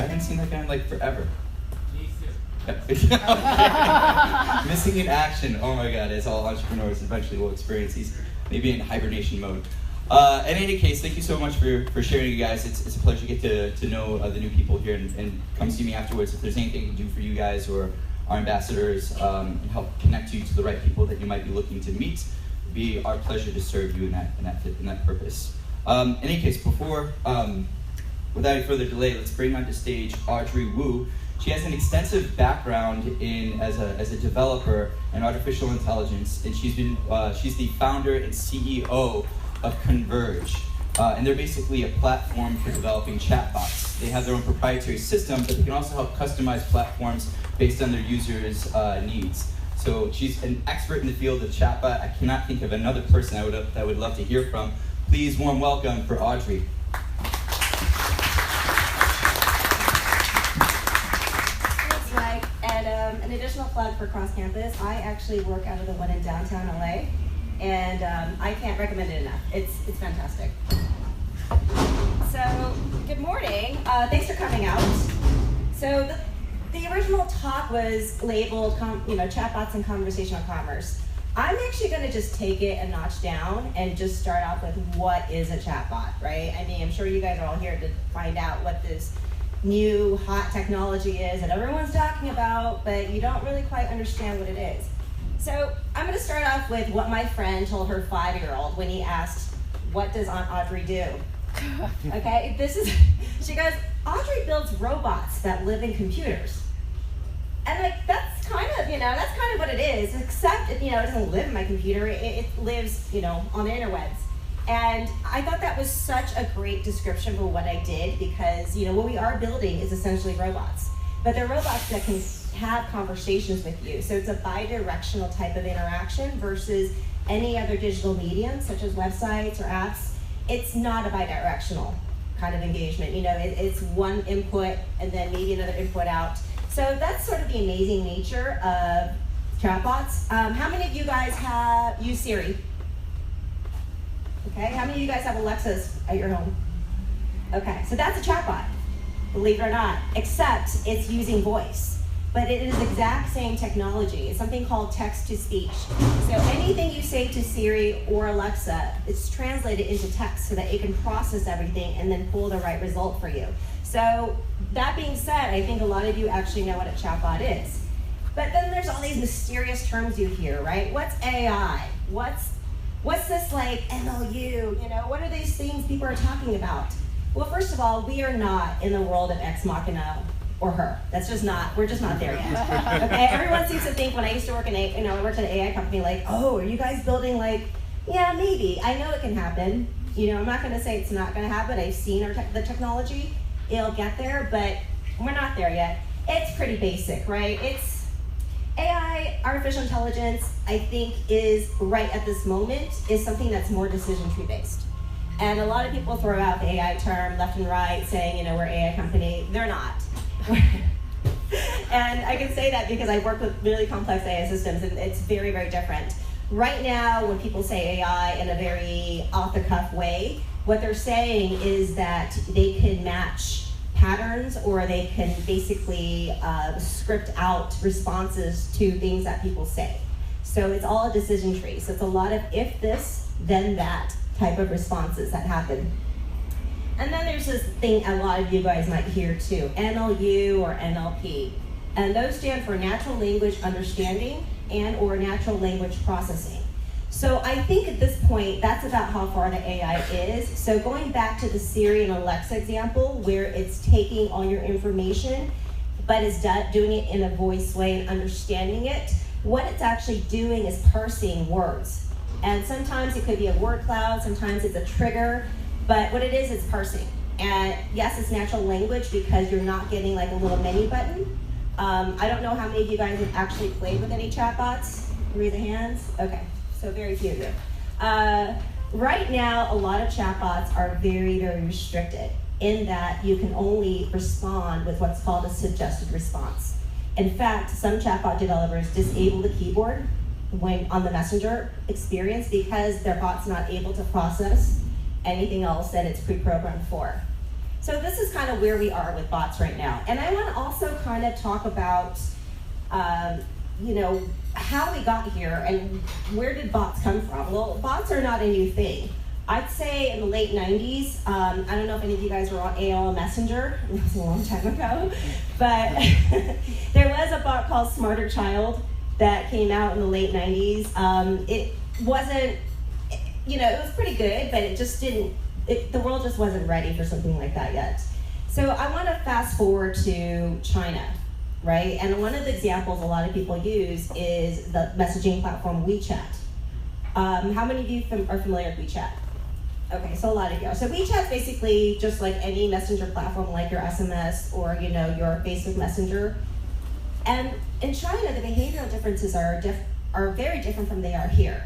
I haven't seen that guy in like forever. Me too. Okay. Missing in action. Oh my God, as all entrepreneurs eventually will experience, he's maybe in hibernation mode. In any case, thank you so much for sharing, you guys. It's a pleasure to get to know the new people here, and come see me afterwards if there's anything I can do for you guys or our ambassadors, and help connect you to the right people that you might be looking to meet. It'd be our pleasure to serve you in that purpose. In any case, before, without any further delay, let's bring onto stage Audrey Wu. She has an extensive background as a developer in artificial intelligence, and she's the founder and CEO of Converge. And they're basically a platform for developing chatbots. They have their own proprietary system, but they can also help customize platforms based on their users' needs. So she's an expert in the field of chatbot. I cannot think of another person I would love to hear from. Please, warm welcome for Audrey. Thanks, Mike. And an additional plug for Cross Campus. I actually work out of the one in downtown LA, and I can't recommend it enough. It's fantastic. So, good morning. Thanks for coming out. So the original talk was labeled, chatbots and conversational commerce. I'm actually going to just take it a notch down and just start off with what is a chatbot, right? I mean, I'm sure you guys are all here to find out what this new hot technology is that everyone's talking about, but you don't really quite understand what it is. So I'm going to start off with what my friend told her 5-year-old when he asked, "What does Aunt Audrey do?" Okay, she goes, "Audrey builds robots that live in computers." And like, that's kind of what it is, except, it doesn't live in my computer, it lives, on the interwebs. And I thought that was such a great description for what I did, because, what we are building is essentially robots. But they're robots that can have conversations with you. So it's a bi-directional type of interaction versus any other digital medium, such as websites or apps. It's not a bi-directional kind of engagement. It's one input and then maybe another input out. So that's sort of the amazing nature of chatbots. How many of you guys have used Siri? Okay, how many of you guys have Alexas at your home? Okay, so that's a chatbot, believe it or not, except it's using voice. But it is exact same technology. It's something called text-to-speech. So anything you say to Siri or Alexa, it's translated into text so that it can process everything and then pull the right result for you. So that being said, I think a lot of you actually know what a chatbot is. But then there's all these mysterious terms you hear, right? What's AI? What's this like MLU? What are these things people are talking about? Well, first of all, we are not in the world of Ex Machina or her. We're just not there yet. Okay, everyone seems to think when I used to work I worked at an AI company, like, oh, are you guys building yeah, maybe. I know it can happen. I'm not gonna say it's not gonna happen. I've seen the technology. It'll get there, but we're not there yet. It's pretty basic, right? It's AI, artificial intelligence, I think is right at this moment, is something that's more decision tree based. And a lot of people throw out the AI term left and right, saying, we're an AI company. They're not. And I can say that because I work with really complex AI systems, and it's very, very different. Right now, when people say AI in a very off-the-cuff way, what they're saying is that they can match patterns, or they can basically script out responses to things that people say. So it's all a decision tree. So it's a lot of if this, then that type of responses that happen. And then there's this thing a lot of you guys might hear too, NLU or NLP. And those stand for natural language understanding and or natural language processing. So I think at this point, that's about how far the AI is. So going back to the Siri and Alexa example, where it's taking all your information, but it's doing it in a voice way and understanding it, what it's actually doing is parsing words. And sometimes it could be a word cloud, sometimes it's a trigger, but what it is, it's parsing. And yes, it's natural language because you're not getting like a little menu button. I don't know how many of you guys have actually played with any chatbots. Raise the hands. Okay, so very few of you. Right now, a lot of chatbots are very, very restricted in that you can only respond with what's called a suggested response. In fact, some chatbot developers disable the keyboard when on the messenger experience because their bot's not able to process anything else that it's pre-programmed for. So this is kind of where we are with bots right now. And I want to also kind of talk about, how we got here and where did bots come from? Well, bots are not a new thing. I'd say in the late 90s, I don't know if any of you guys were on AOL Messenger, it was a long time ago, but there was a bot called Smarter Child that came out in the late 90s. It wasn't, it was pretty good, but it just didn't, the world just wasn't ready for something like that yet. So I want to fast forward to China, right? And one of the examples a lot of people use is the messaging platform WeChat. How many of you are familiar with WeChat? Okay, so a lot of you are. So WeChat's basically just like any messenger platform, like your SMS or your Facebook Messenger. And in China, the behavioral differences are very different from they are here.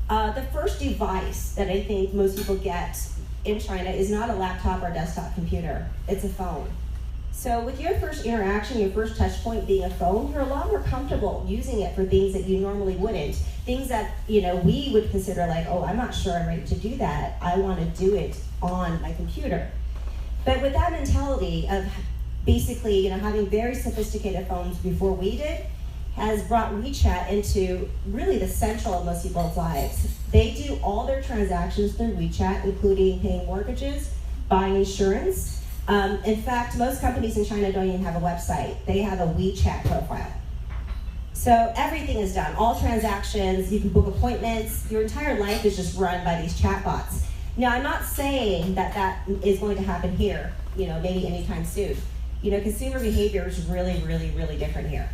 The first device that I think most people get in China is not a laptop or desktop computer, it's a phone. So with your first interaction, your first touch point being a phone, you're a lot more comfortable using it for things that you normally wouldn't. Things that we would consider like, oh, I'm not sure I'm ready to do that. I want to do it on my computer. But with that mentality of basically having very sophisticated phones before we did, has brought WeChat into really the central of most people's lives. They do all their transactions through WeChat, including paying mortgages, buying insurance. In fact, most companies in China don't even have a website. They have a WeChat profile. So everything is done, all transactions, you can book appointments, your entire life is just run by these chatbots. Now, I'm not saying that is going to happen here, maybe anytime soon. Consumer behavior is really, really, really different here.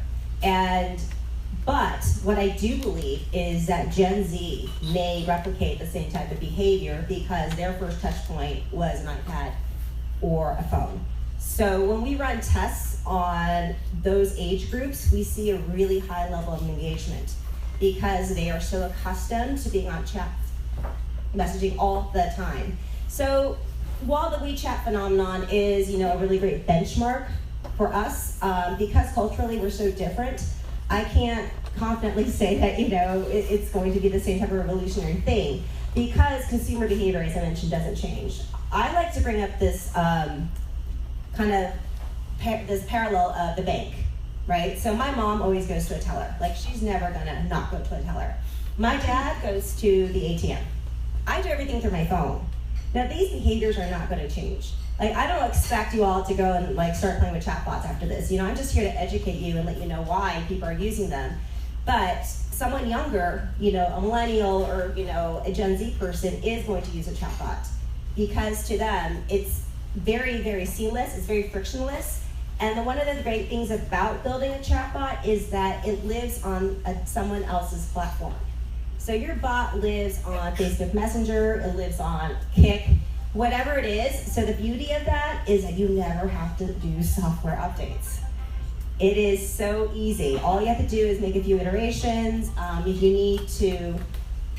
But what I do believe is that Gen Z may replicate the same type of behavior because their first touch point was an iPad or a phone. So when we run tests on those age groups, we see a really high level of engagement because they are so accustomed to being on chat messaging all the time. So while the WeChat phenomenon is a really great benchmark for us, because culturally we're so different, I can't confidently say that it's going to be the same type of revolutionary thing because consumer behavior, as I mentioned, doesn't change. I like to bring up this this parallel of the bank, right? So my mom always goes to a teller. Like, she's never gonna not go to a teller. My dad goes to the ATM. I do everything through my phone. Now, these behaviors are not gonna change. Like, I don't expect you all to go and start playing with chatbots after this. I'm just here to educate you and let you know why people are using them. But someone younger, a millennial or a Gen Z person is going to use a chatbot because to them it's very, very seamless, it's very frictionless. And one of the great things about building a chatbot is that it lives on someone else's platform. So your bot lives on Facebook Messenger, it lives on Kik, whatever it is. So the beauty of that is that you never have to do software updates. It is so easy. All you have to do is make a few iterations. If you need to,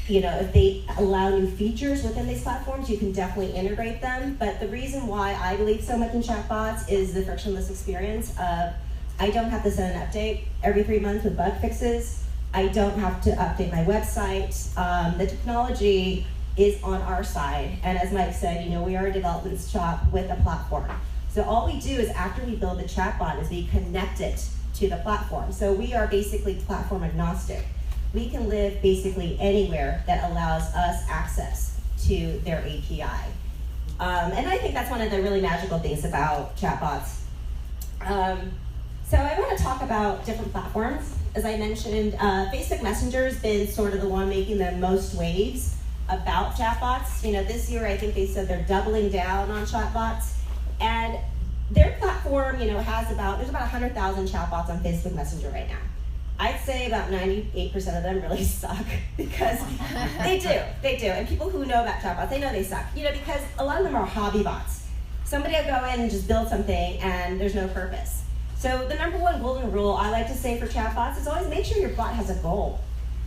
if they allow new features within these platforms, you can definitely integrate them. But the reason why I believe so much in chatbots is the frictionless experience of I don't have to send an update every 3 months with bug fixes. I don't have to update my website. The technology is on our side. And as Mike said, we are a development shop with a platform. So all we do is after we build the chatbot is we connect it to the platform. So we are basically platform agnostic. We can live basically anywhere that allows us access to their API. And I think that's one of the really magical things about chatbots. So I want to talk about different platforms. As I mentioned, Facebook Messenger has been sort of the one making the most waves about chatbots. This year I think they said they're doubling down on chatbots. And their platform, there's about 100,000 chatbots on Facebook Messenger right now. I'd say about 98% of them really suck because they do. And people who know about chatbots, they know they suck. Because a lot of them are hobby bots. Somebody will go in and just build something and there's no purpose. So the number one golden rule I like to say for chatbots is always make sure your bot has a goal.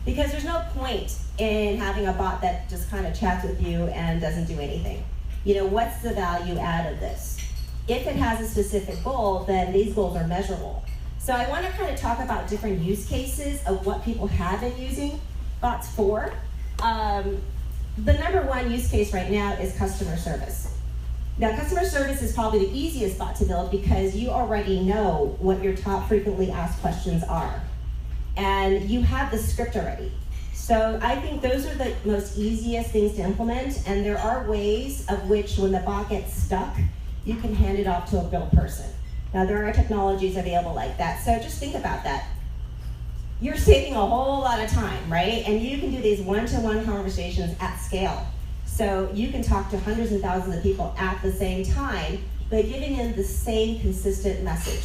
Because there's no point in having a bot that just kind of chats with you and doesn't do anything. What's the value add of this? If it has a specific goal, then these goals are measurable. So I want to kind of talk about different use cases of what people have been using bots for. The number one use case right now is customer service. Now, customer service is probably the easiest bot to build because you already know what your top frequently asked questions are. And you have the script already. So I think those are the most easiest things to implement, and there are ways of which when the bot gets stuck, you can hand it off to a real person. Now, there are technologies available like that, so just think about that. You're saving a whole lot of time, right? And you can do these one-to-one conversations at scale. So you can talk to hundreds and thousands of people at the same time, but giving them the same consistent message.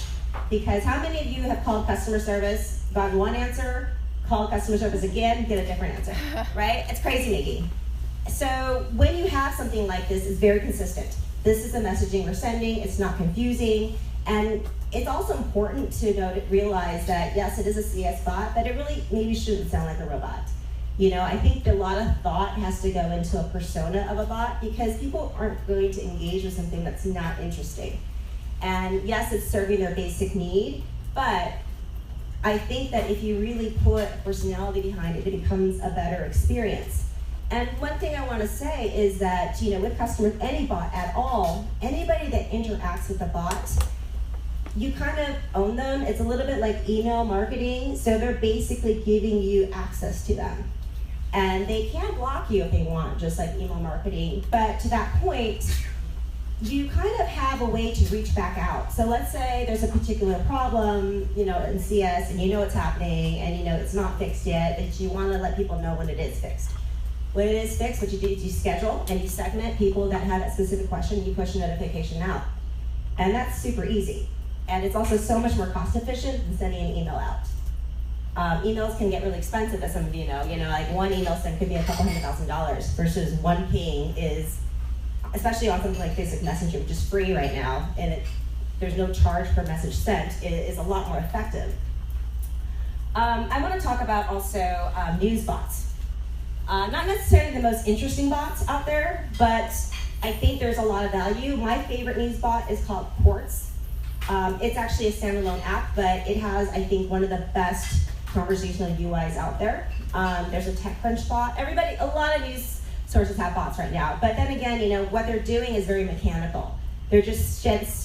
Because how many of you have called customer service, gotten one answer, called customer service again, get a different answer, right? It's crazy making. So when you have something like this, it's very consistent. This is the messaging we're sending, it's not confusing, and it's also important to realize that yes, it is a CS bot, but it really maybe shouldn't sound like a robot. I think a lot of thought has to go into a persona of a bot because people aren't going to engage with something that's not interesting. And yes, it's serving their basic need, but I think that if you really put personality behind it, it becomes a better experience. And one thing I want to say is that, with customers, any bot at all, anybody that interacts with the bot, you kind of own them. It's a little bit like email marketing, so they're basically giving you access to them. And they can block you if they want, just like email marketing. But to that point, you kind of have a way to reach back out. So let's say there's a particular problem, in CS, and what's happening, and it's not fixed yet, but you want to let people know when it is fixed. When it is fixed, what you do is you schedule and you segment people that have that specific question, and you push a notification out. And that's super easy. And it's also so much more cost efficient than sending an email out. Emails can get really expensive, as some of you know. Like one email send could be a couple $100,000 versus one ping is, especially on something like Facebook Messenger, which is free right now, and there's no charge per message sent, it is a lot more effective. I want to talk about also news bots. Not necessarily the most interesting bots out there, but I think there's a lot of value. My favorite news bot is called Quartz. It's actually a standalone app, but it has, I think, one of the best conversational UIs out there. There's a TechCrunch bot. A lot of news sources have bots right now, but then again, what they're doing is very mechanical. They're just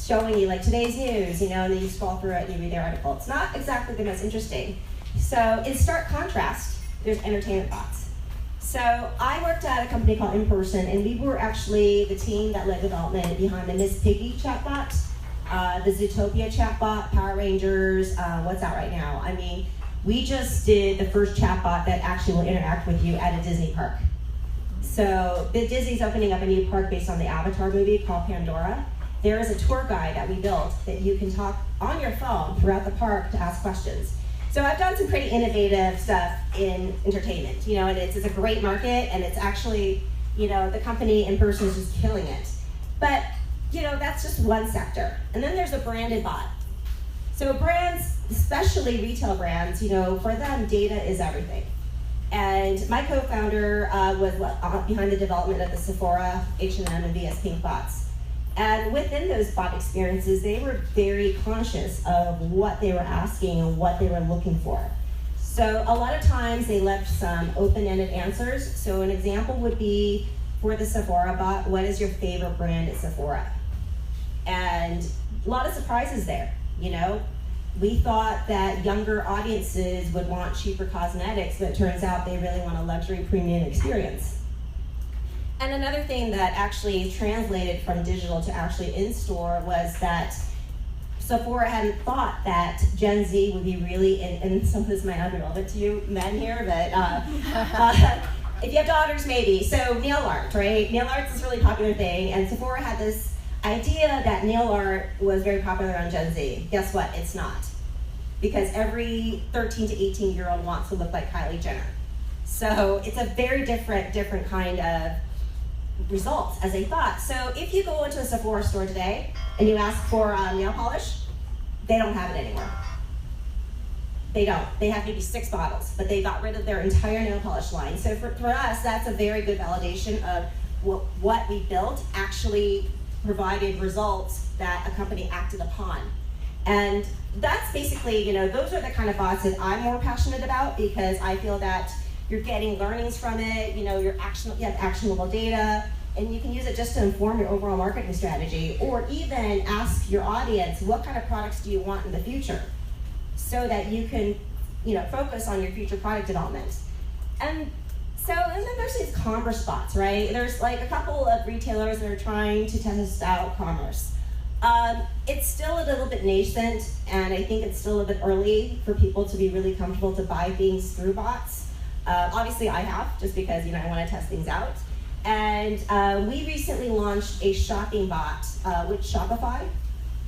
showing you like today's news, and then you scroll through it and you read their article. It's not exactly the most interesting. So in stark contrast, there's entertainment bots. So I worked at a company called In Person, and we were actually the team that led development behind the Miss Piggy chatbot, the Zootopia chatbot, Power Rangers, what's out right now? I mean, we just did the first chatbot that actually will interact with you at a Disney park. So the Disney's opening up a new park based on the Avatar movie called Pandora. There is a tour guide that we built that you can talk on your phone throughout the park to ask questions. So I've done some pretty innovative stuff in entertainment, and it's a great market, and it's actually, the company In Person is just killing it. But, that's just one sector. And then there's a branded bot. So brands, especially retail brands, for them, data is everything. And my co-founder was behind the development of the Sephora, H&M, and VS Pink bots. And within those bot experiences, they were very conscious of what they were asking and what they were looking for. So a lot of times they left some open-ended answers. So an example would be for the Sephora bot, what is your favorite brand at Sephora? And a lot of surprises there, We thought that younger audiences would want cheaper cosmetics, but it turns out they really want a luxury premium experience. And another thing that actually translated from digital to actually in-store was that Sephora hadn't thought that Gen Z would be really, and some of this might not be relevant to you men here, but if you have daughters, maybe. So nail art, right? Nail art's this really popular thing, and Sephora had this idea that nail art was very popular on Gen Z. Guess what? It's not. Because every 13 to 18-year-old wants to look like Kylie Jenner. So it's a very different kind of results as they thought. So if you go into a Sephora store today and you ask for nail polish, they don't have it anymore. They don't. They have maybe 6 bottles, but they got rid of their entire nail polish line. So for us, that's a very good validation of what we built actually provided results that a company acted upon. And that's basically, those are the kind of bots that I'm more passionate about because I feel that you're getting learnings from it, you have actionable data, and you can use it just to inform your overall marketing strategy, or even ask your audience, what kind of products do you want in the future? So that you can, focus on your future product development. And then there's these commerce bots, right? There's like a couple of retailers that are trying to test out commerce. It's still a little bit nascent, and I think it's still a bit early for people to be really comfortable to buy things through bots. Obviously I have, just because I want to test things out. And we recently launched a shopping bot with Shopify.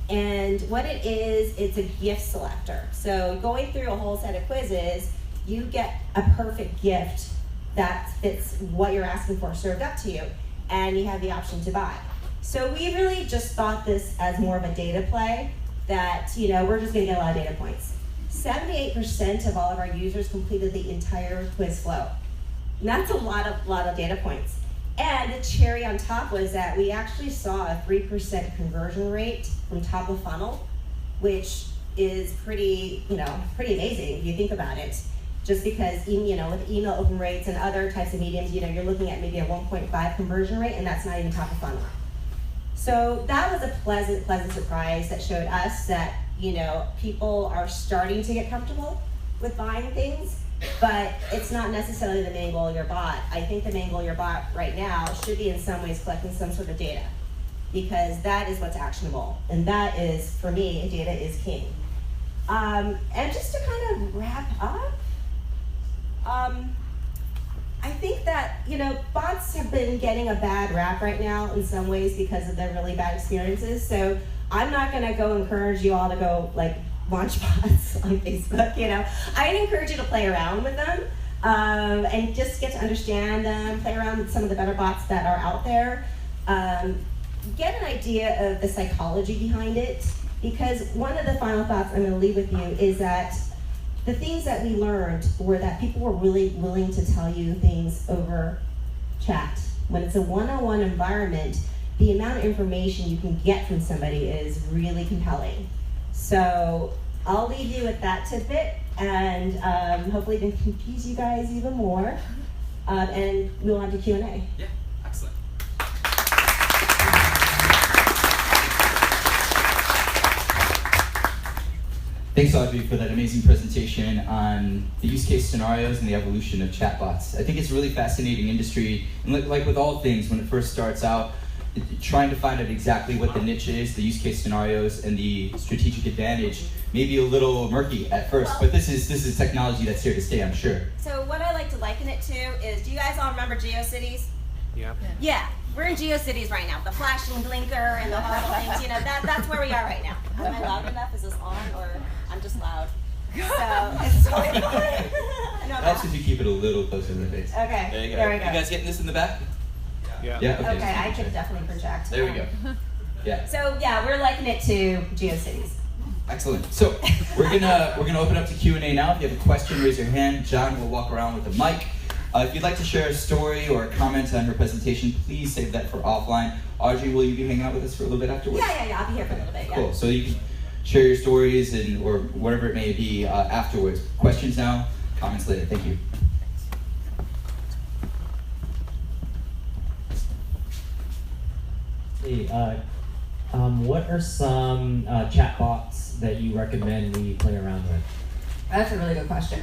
And what it is, it's a gift selector. So going through a whole set of quizzes, you get a perfect gift that fits what you're asking for served up to you, and you have the option to buy. So we really just thought this as more of a data play, that we're just gonna get a lot of data points. 78% of all of our users completed the entire quiz flow. And that's a lot of data points. And the cherry on top was that we actually saw a 3% conversion rate from top of funnel, which is pretty amazing if you think about it. Just because, with email open rates and other types of mediums, you're looking at maybe a 1.5 conversion rate, and that's not even top of funnel. So that was a pleasant surprise that showed us that, people are starting to get comfortable with buying things, but it's not necessarily the main goal of your bot. I think the main goal of your bot right now should be in some ways collecting some sort of data, because that is what's actionable. And that is, for me, data is king. And just to kind of wrap up, I think that, bots have been getting a bad rap right now in some ways because of their really bad experiences. So I'm not gonna go encourage you all to go launch bots on Facebook, I'd encourage you to play around with them and just get to understand them, play around with some of the better bots that are out there. Get an idea of the psychology behind it, because one of the final thoughts I'm gonna leave with you is that the things that we learned were that people were really willing to tell you things over chat. When it's a one-on-one environment, the amount of information you can get from somebody is really compelling. So I'll leave you with that tidbit, and hopefully it can confuse you guys even more. And we'll on to Q&A. Yeah, excellent. Thanks, Audrey, for that amazing presentation on the use case scenarios and the evolution of chatbots. I think it's a really fascinating industry, and like with all things, when it first starts out, trying to find out exactly what the niche is, the use case scenarios, and the strategic advantage may be a little murky at first, but this is technology that's here to stay, I'm sure. So what I like to liken it to is, do you guys all remember GeoCities? Yeah. Yeah, we're in GeoCities right now. The flashing blinker and the horrible things, that's where we are right now. Am I loud enough? Is this on, or I'm just loud? So it's totally fine. That's if you keep it a little closer to the face. Okay, There you go. there we go. You guys getting this in the back? Yeah. Yeah. Okay. Okay, I could definitely project. There we go. Yeah. So yeah, we're likening it to GeoCities. Excellent. So we're gonna open up to Q&A now. If you have a question, raise your hand. John will walk around with the mic. If you'd like to share a story or a comment on her presentation, please save that for offline. Audrey, will you be hanging out with us for a little bit afterwards? Yeah. I'll be here for a little bit. Yeah. Cool. So you can share your stories or whatever it may be afterwards. Questions now, comments later. Thank you. Hey, what are some chatbots that you recommend we play around with? That's a really good question.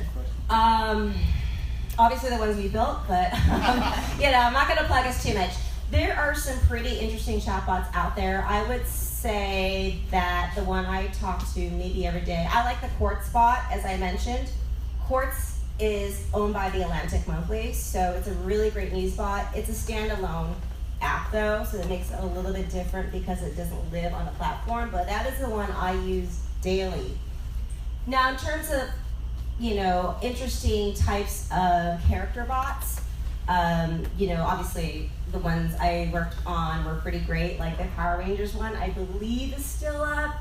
Obviously the ones we built, but I'm not going to plug us too much. There are some pretty interesting chatbots out there. I would say that the one I talk to maybe every day, I like the Quartz bot, as I mentioned. Quartz is owned by the Atlantic Monthly, so it's a really great news bot. It's a standalone app though, so it makes it a little bit different because it doesn't live on the platform, but that is the one I use daily. Now in terms of interesting types of character bots, obviously the ones I worked on were pretty great, like the Power Rangers one I believe is still up.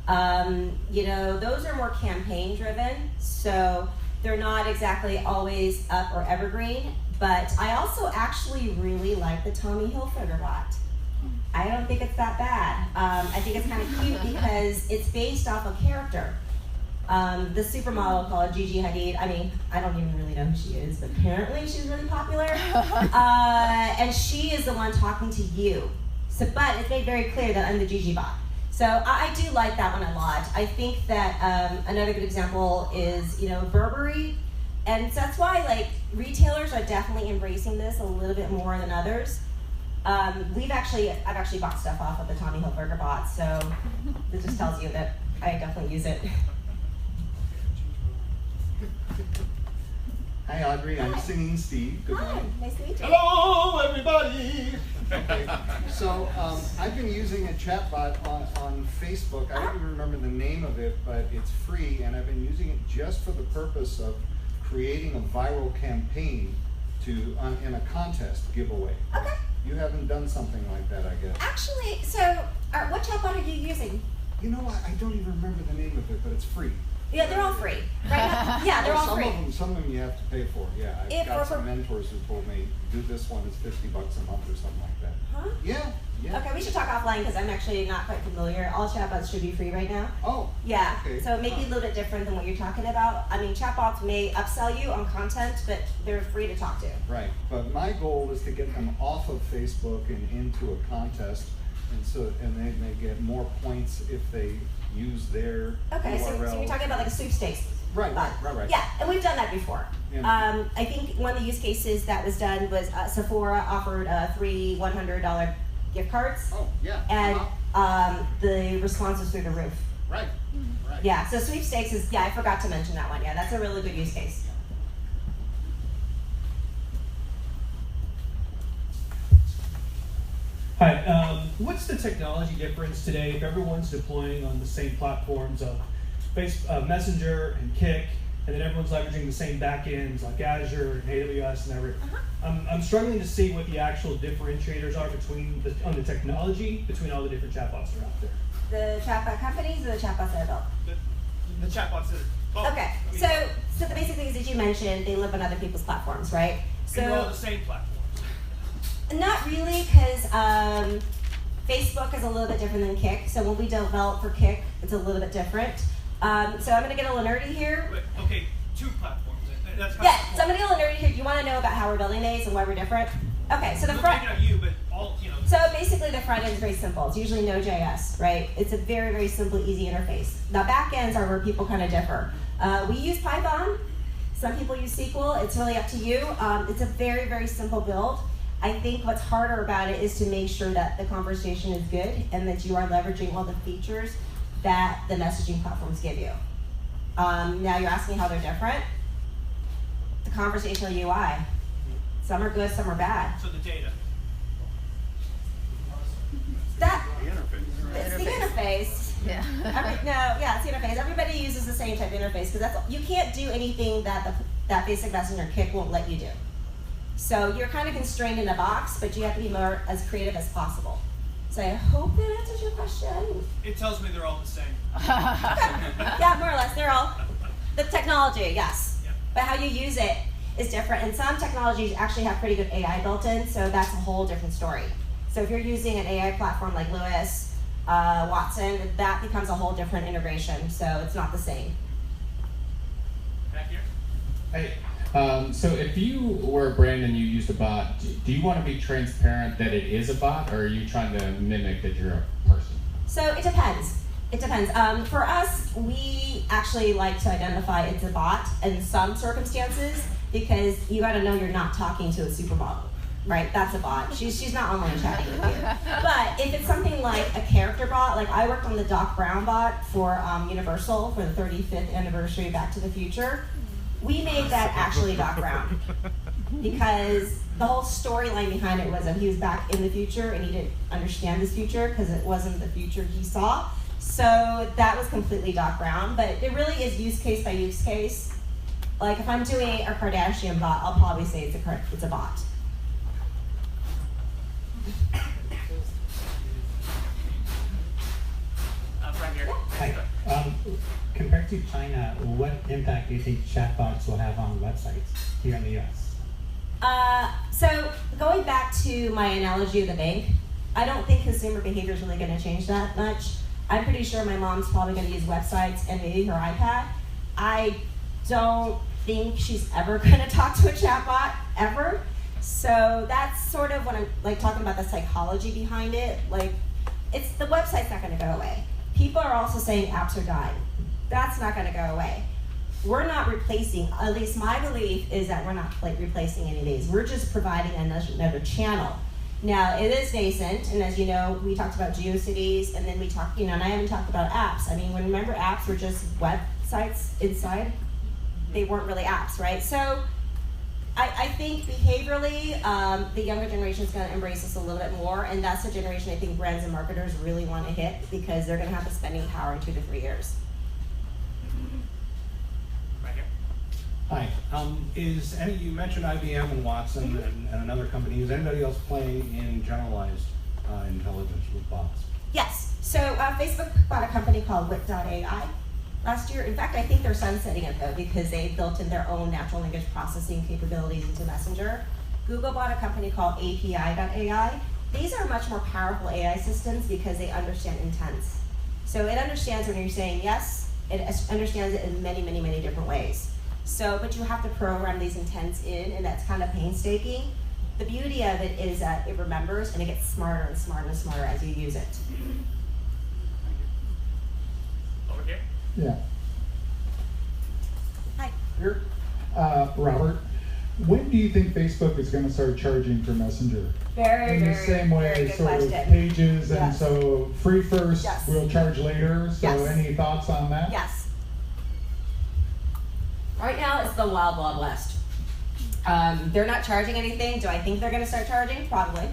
Those are more campaign driven, so they're not exactly always up or evergreen. But I also actually really like the Tommy Hilfiger bot. I don't think it's that bad. I think it's kind of cute because it's based off a character. The supermodel called Gigi Hadid, I mean, I don't even really know who she is, but apparently she's really popular. And she is the one talking to you. So, but it's made very clear that I'm the Gigi bot. So I do like that one a lot. I think that another good example is, Burberry. And so that's why like retailers are definitely embracing this a little bit more than others. I've actually bought stuff off of the Tommy Hilfiger bot, so this just tells you that I definitely use it. Hi Audrey, I'm Singing Steve. Good Hi, morning. nice to meet you. Hello everybody! Okay. So I've been using a chatbot on Facebook. I don't even remember the name of it, but it's free, and I've been using it just for the purpose of creating a viral campaign in a contest giveaway. Okay. You haven't done something like that, I guess. Actually, so what chatbot are you using? You know what? I don't even remember the name of it, but it's free. Yeah, they're all free. Right? Yeah, they're all free. Some of them you have to pay for. Yeah, I've got some mentors who told me do this one. It's $50 a month or something like that. Huh? Yeah. Okay, we should talk offline because I'm actually not quite familiar. All chatbots should be free right now. Oh. Yeah. Okay. So it may be a little bit different than what you're talking about. I mean, chatbots may upsell you on content, but they're free to talk to. Right. But my goal is to get them off of Facebook and into a contest, and they may get more points if they use their Okay, so URL. you're talking about like a sweepstakes. Right. Yeah, and we've done that before. Yeah. I think one of the use cases that was done was Sephora offered 3 $100 gift cards. Oh, yeah. And the response was through the roof. Right. Yeah, so sweepstakes is, I forgot to mention that one. Yeah, that's a really good use case. Hi, what's the technology difference today if everyone's deploying on the same platforms of Messenger and Kik, and then everyone's leveraging the same backends like Azure and AWS and everything? I'm struggling to see what the actual differentiators are on the technology between all the different chatbots that are out there. The chatbot companies or the chatbots that are built? The chatbots that are Okay, so the basic things that you mentioned, they live on other people's platforms, right? So they're all the same platforms. Not really, because Facebook is a little bit different than Kik. So when we develop for Kik, it's a little bit different. So I'm going to get a little nerdy here. But, okay, 2 platforms. That's Yeah, so I'm going to get a little nerdy here. Do you want to know about how we're building these and why we're different? Okay, so the front. So basically, the front end is very simple. It's usually Node.js, right? It's a very, very simple, easy interface. Now, back ends are where people kind of differ. We use Python. Some people use SQL. It's really up to you. It's a very, very simple build. I think what's harder about it is to make sure that the conversation is good and that you are leveraging all the features that the messaging platforms give you. Now you're asking how they're different. The conversational UI. Some are good, some are bad. So the data. It's the interface. Yeah. It's the interface. Everybody uses the same type of interface because you can't do anything that that basic messenger Kik won't let you do. So you're kind of constrained in a box, but you have to be more as creative as possible. So I hope that answers your question. It tells me they're all the same. Yeah, more or less. They're all the technology, yes. Yep. But how you use it is different. And some technologies actually have pretty good AI built in, so that's a whole different story. So if you're using an AI platform like Lewis, Watson, that becomes a whole different integration. So it's not the same. Back here. Hey. So if you were a brand and you used a bot, do you want to be transparent that it is a bot, or are you trying to mimic that you're a person? So it depends. It depends. For us, we actually like to identify it's a bot in some circumstances because you got to know you're not talking to a supermodel, right? That's a bot. She's not online chatting with you. But if it's something like a character bot, like I worked on the Doc Brown bot for Universal for the 35th anniversary of Back to the Future. We made that actually Doc Brown because the whole storyline behind it was that he was back in the future and he didn't understand his future because it wasn't the future he saw. So that was completely Doc Brown, but it really is use case by use case. Like if I'm doing a Kardashian bot, I'll probably say it's a bot. Right here. Hi. Compared to China, what impact do you think chatbots will have on websites here in the US? So going back to my analogy of the bank, I don't think consumer behavior is really going to change that much. I'm pretty sure my mom's probably going to use websites and maybe her iPad. I don't think she's ever going to talk to a chatbot, ever. So that's sort of when I'm like talking about the psychology behind it. Like, it's the website's not going to go away. People are also saying apps are dying. That's not going to go away. We're not replacing, at least my belief is that we're not like replacing any of these. We're just providing another channel. Now, it is nascent, and as you know, we talked about GeoCities, and then we talked, and I haven't talked about apps. I mean, remember apps were just websites inside? They weren't really apps, right? So I think behaviorally, the younger generation is going to embrace this a little bit more, and that's the generation I think brands and marketers really want to hit because they're going to have the spending power in 2 to 3 years. Right here. Hi. You mentioned IBM and Watson and another company. Is anybody else playing in generalized intelligence with bots? Yes. So Facebook bought a company called Wit.ai last year. In fact, I think they're sunsetting it though because they built in their own natural language processing capabilities into Messenger. Google bought a company called API.ai. These are much more powerful AI systems because they understand intents. So it understands when you're saying yes, it understands it in many, many, many different ways. So, but you have to program these intents in, and that's kind of painstaking. The beauty of it is that it remembers and it gets smarter and smarter and smarter as you use it. Over here. Yeah. Hi. Here. Robert, when do you think Facebook is going to start charging for Messenger? Very, In the very, same way very as good sort question. of pages, and Yes. so free first, Yes. we'll charge later. So Yes. any thoughts on that? Yes. Right now, it's the wild, wild west. They're not charging anything. Do I think they're going to start charging? Probably.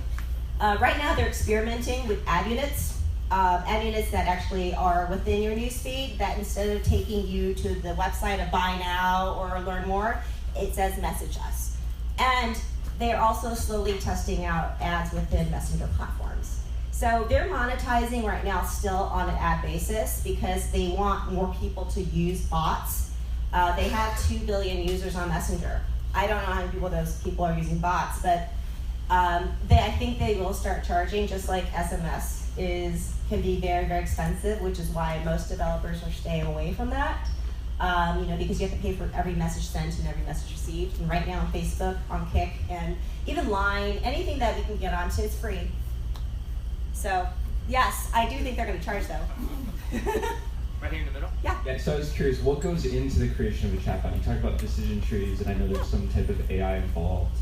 Right now, they're experimenting with ad units that actually are within your newsfeed, that instead of taking you to the website of buy now or learn more, it says message us. And they're also slowly testing out ads within Messenger platforms. So they're monetizing right now still on an ad basis because they want more people to use bots. They have 2 billion users on Messenger. I don't know how many people those people are using bots, but I think they will start charging, just like SMS can be very, very expensive, which is why most developers are staying away from that. Because you have to pay for every message sent and every message received. And right now on Facebook, on Kik, and even Line, anything that we can get onto is free. So yes, I do think they're going to charge though. Right here in the middle. Yeah, so I was curious, what goes into the creation of a chatbot? You talked about decision trees, and I know there's some type of AI involved,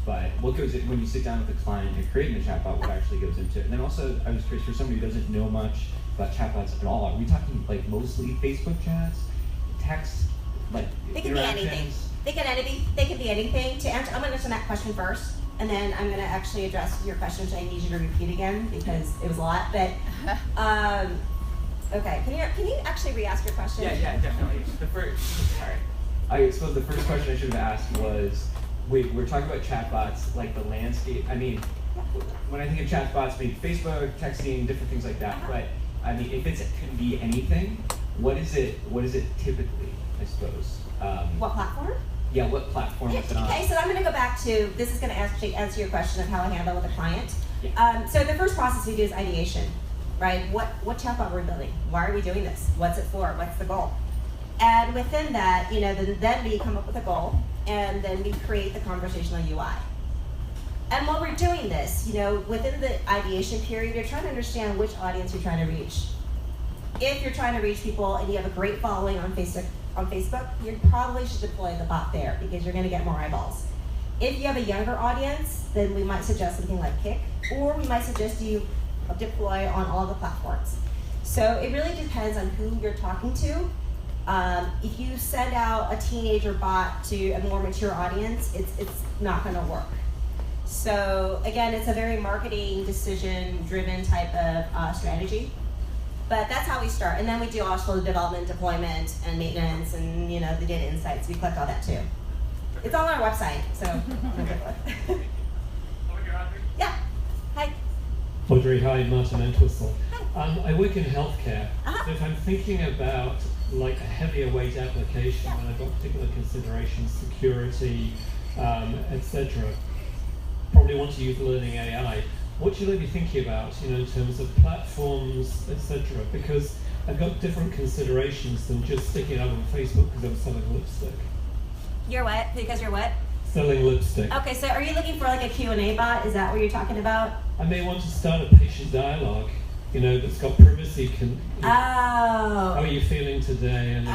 but what goes in when you sit down with a client and creating a chatbot, what actually goes into it? And then also, I was curious, for somebody who doesn't know much about chatbots at all, are we talking like mostly Facebook chats, text, like They can be anything. interactions? They can be anything. To answer, I'm going to answer that question first, and then I'm going to actually address your question, which I need you to repeat again because it was a lot. But okay, can you actually re-ask your question? Yeah, definitely. I suppose the first question I should have asked was, we're talking about chatbots, like the landscape. I mean, when I think of chatbots, maybe Facebook, texting, different things like that. But I mean, if it can be anything, what is it typically? I suppose. What platform? Yeah, what platform is it on? Okay, so I'm going to go back to, this is going to actually answer your question of how I handle with a client. Yeah. So the first process we do is ideation, right? What chatbot we're building? Why are we doing this? What's it for? What's the goal? And within that, then we come up with a goal, and then we create the conversational UI. And while we're doing this, within the ideation period, you're trying to understand which audience you're trying to reach. If you're trying to reach people and you have a great following on Facebook, you probably should deploy the bot there because you're going to get more eyeballs. If you have a younger audience, then we might suggest something like Kik, or we might suggest you deploy on all the platforms. So it really depends on who you're talking to. If you send out a teenager bot to a more mature audience, it's not going to work. So again, it's a very marketing decision-driven type of strategy. But that's how we start. And then we do also development, deployment, and maintenance, and the data insights. We collect all that too. It's all on our website, so. Over here, Audrey. Yeah. Hi. Audrey, hi, Martin Entwistle. I work in healthcare. Uh-huh. So if I'm thinking about like a heavier weight application, when I've got particular considerations, security, etc., probably want to use learning AI. what should I be thinking about, in terms of platforms, etc.? Because I've got different considerations than just sticking out on Facebook because I'm selling lipstick. You're what? Because you're what? Selling lipstick. Okay, so are you looking for like a Q&A bot? Is that what you're talking about? I may want to start a patient dialogue, that's got privacy. How are you feeling today? And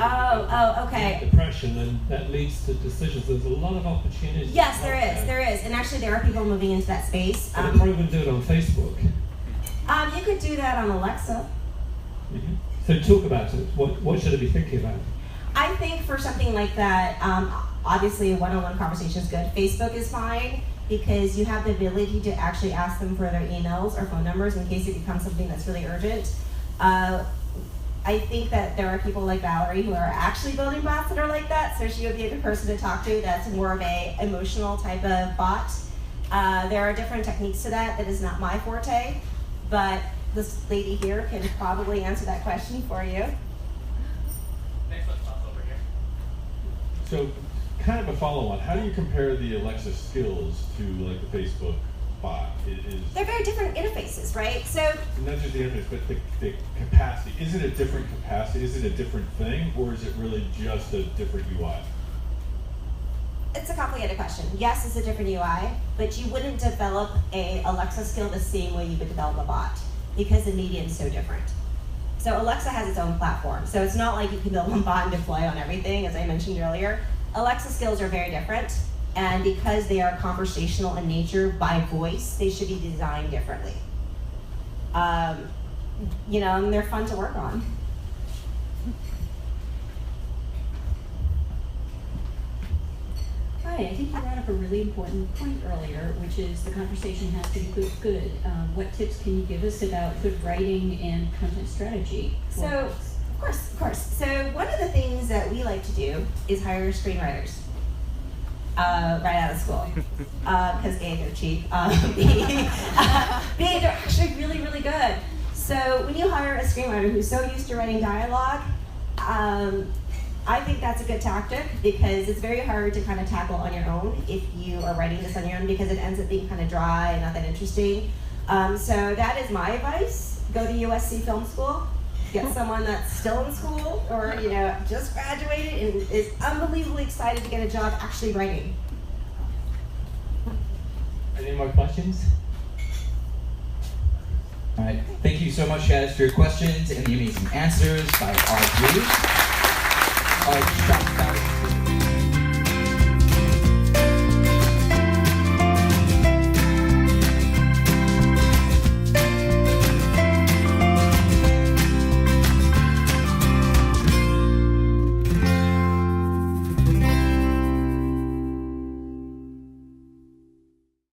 Okay. Depression, and that leads to decisions. There's a lot of opportunities. Yes, there is. And actually there are people moving into that space. But I probably wouldn't do it on Facebook. You could do that on Alexa. Mm-hmm. So talk about it. What should I be thinking about? I think for something like that, obviously a one-on-one conversation is good. Facebook is fine because you have the ability to actually ask them for their emails or phone numbers in case it becomes something that's really urgent. I think that there are people like Valerie who are actually building bots that are like that, so she would be a good person to talk to. That's more of a emotional type of bot. There are different techniques to that. That is not my forte, but this lady here can probably answer that question for you. Next one's over here. So, kind of a follow-on. How do you compare the Alexa skills to like the Facebook bot? They're very different interfaces, right? So not just the interface, but the capacity. Is it a different capacity? Is it a different thing, or is it really just a different UI? it's a complicated question. Yes, it's a different UI, but you wouldn't develop a Alexa skill the same way you would develop a bot because the medium is so different. So Alexa has its own platform. So it's not like you can build one bot and deploy on everything, as I mentioned earlier. Alexa skills are very different, and because they are conversational in nature by voice, they should be designed differently. You know, and they're fun to work on. Hi, I think you brought up a really important point earlier, which is the conversation has to be good. What tips can you give us about good writing and content strategy? So, of course. So one of the things that we like to do is hire screenwriters right out of school. Because A, they're cheap. B, they're actually really, really good. So when you hire a screenwriter who's so used to writing dialogue, I think that's a good tactic because it's very hard to kind of tackle on your own if you are writing this on your own because it ends up being kind of dry and not that interesting. So that is my advice. Go to USC Film School. Get someone that's still in school or just graduated and is unbelievably excited to get a job actually writing. Any more questions? All right, thank you so much, guys, for your questions and the amazing answers by Audrey.